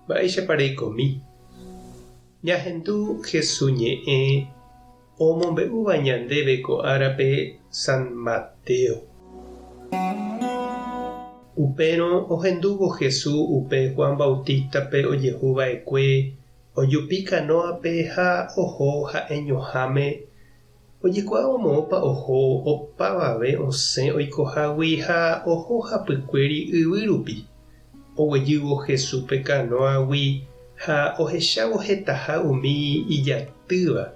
mba'éichapa reikomi. Ñahendu Jesús ñe'ẽ omombe'úva ñandéve ko árape San Mateo. Upérõ ohendúvo Jesús upe Juan Bautístape ojehuva'ekue ojupi Kanóape ha oho ha'eñoháme ojekuaa moõpa oho opavave osẽ oikohágui ha oho hapykuéri yvy rupi. Oguejývo Jesús pe kanóagui ha ohechávo hetaha umi ijatýva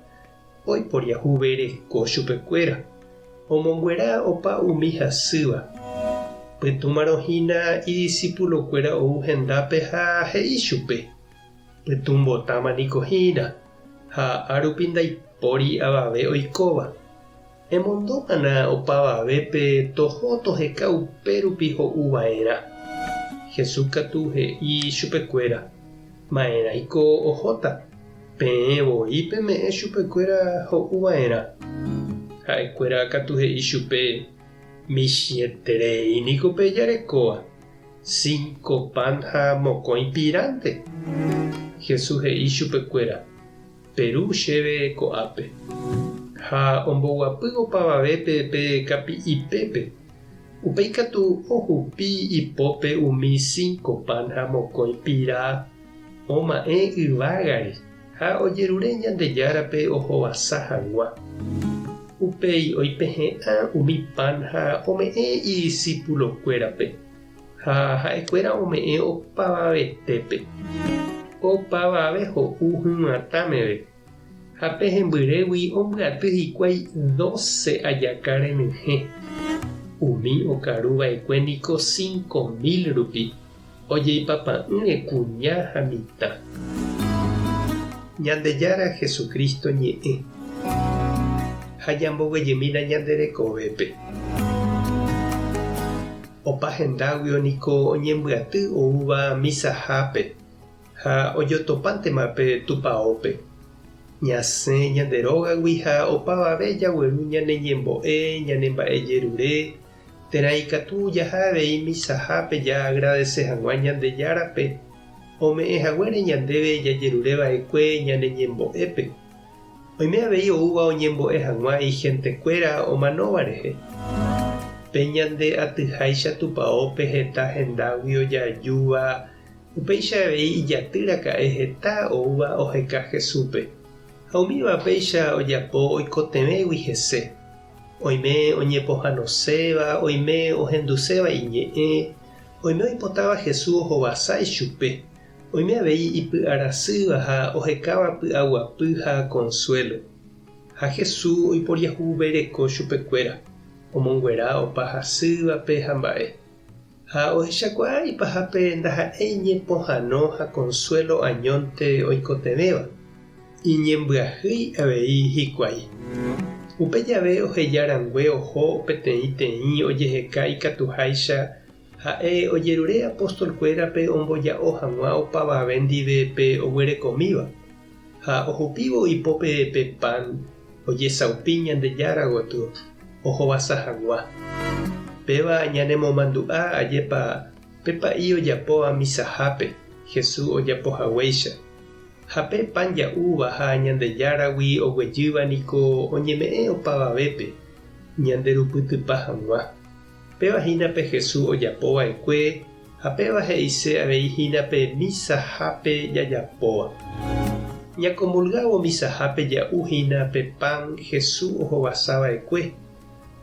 oiporiahuvereko chupekuéra. Omomguera opa umi hasýva. Pytũmarohína idiscípulokuéra ou hendápe ha he'i chupe: pytũmbotámanikohína ha árupi ndaipóri avave oikóva. Emondómana opavavépe toho toheka upérupi ho'uva'erã. Jesús katu he'i chupekuéra: ma'erãiko ohóta. Peẽvoi peme'ẽ chupekuéra ho'uva'erã. Ha'ekuéra katu he'i chupe: michĩetereíniko pejarekóva. 5 pan ha mokõi pirante. Jesús he'i chupekuéra: peru chéve ko'ápe. Ha omboguapy opavavépe pe kapi'ipépe. Upéi katu ohupi ipópe umi 5 pan ha mokõi pira oma'ẽ yvágare ha ojerure Ñandejárape ohovasa hag̃ua. Upéi oipehe'ã umi pan ha ome'ẽ idiscípulokuérape ha ha'ekuéra ome'ẽ opavavetépe. Opavave ho'u hyvatãmeve ha pehembyrégui ombyaty hikuái 12 ajaka renyhẽ. Umi okaruva'ekue niko 5.000 rupi ojeipapa'ỹre kuña ha mitã. Ñandejára Jesucristo ñe'ẽ ha ñamboguejemína ñanderekovépe. Opa hendágui niko oñembyaty oúva misahápe ha ojotopántemape tupãópe. Ñasẽ ñanderógagui ha opavave jagueru ñaneñembo'e ñanemba'ejerure térã ikatu jahavei misahápe ja agradece hag̃ua Ñandejárape ome'ẽhaguére ñandéve jajerureva'ekue ñaneñembo'épe. Oime avei oúva oñembo'e hag̃ua igentekuéra omanóva rehe. Pe ñande atyháicha tupãópe heta hendágui ojajúva upéicha avei ijatýraka'e heta oúva oheka Jesúspe. Ha umívapéicha ojapo oikotevẽgui hese. Oime oñepohãnoséva, oime ohenduséva iñe'ẽ, oime oipotáva Jesús ohovasa ichupe. Oime avei ipy'arasýva ha ohekáva py'aguapy ha consuelo. Ha Jesús oiporiahuvereko chupekuéra, omonguera opa hasývape ha mba'e. Ha ohechakuaa ipahápe ndaha'éi ñepohãno ha consuelo añónte oikotevéva. Iñembyahýi avei hikuái. Upe jave ohejarangue oho peteĩ ojeheka ikatuháicha ha'e ojerure apostolkuérape omboja'o hag̃ua opavave ndive pe oguerekomíva. Ha ohupívo ipópe pe pan ojesaupi Ñandejára gotyo ohovasa hag̃ua. Péva ñanemomandu'a ajépa pepa'i ojapóva misahápe Jesús ojapohaguéicha. Ha pe pan ja'úva ha Ñandejáragui oguejýva niko oñeme'ẽ opavavépe ñanderupytypa hag̃ua. Pévahínape Jesús ojapova'ekue ha péva he'ise aveihínape misahápe jajapóva. Ñakomulgavo misahápe ja'uhína pe pan Jesús ohovasava'ekue.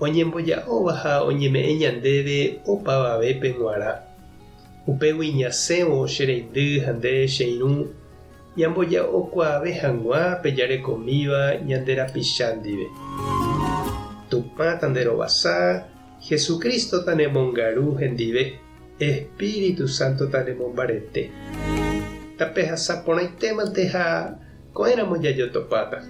Oñemboja'óva ha oñeme'ẽ ñandéve opavavépe g̃uarã. Upégui ñasẽvo che reindy ha nde che irũ ñamboja'okuaave hag̃ua pe jarekomíva ñanderapicha ndive. Tupã tanderovasa, Jesucristo tanemongaru hendive, Espíritu Santo tanemombarete. Tape hasapórãitémante ha ko'ẽramo jajotopáta.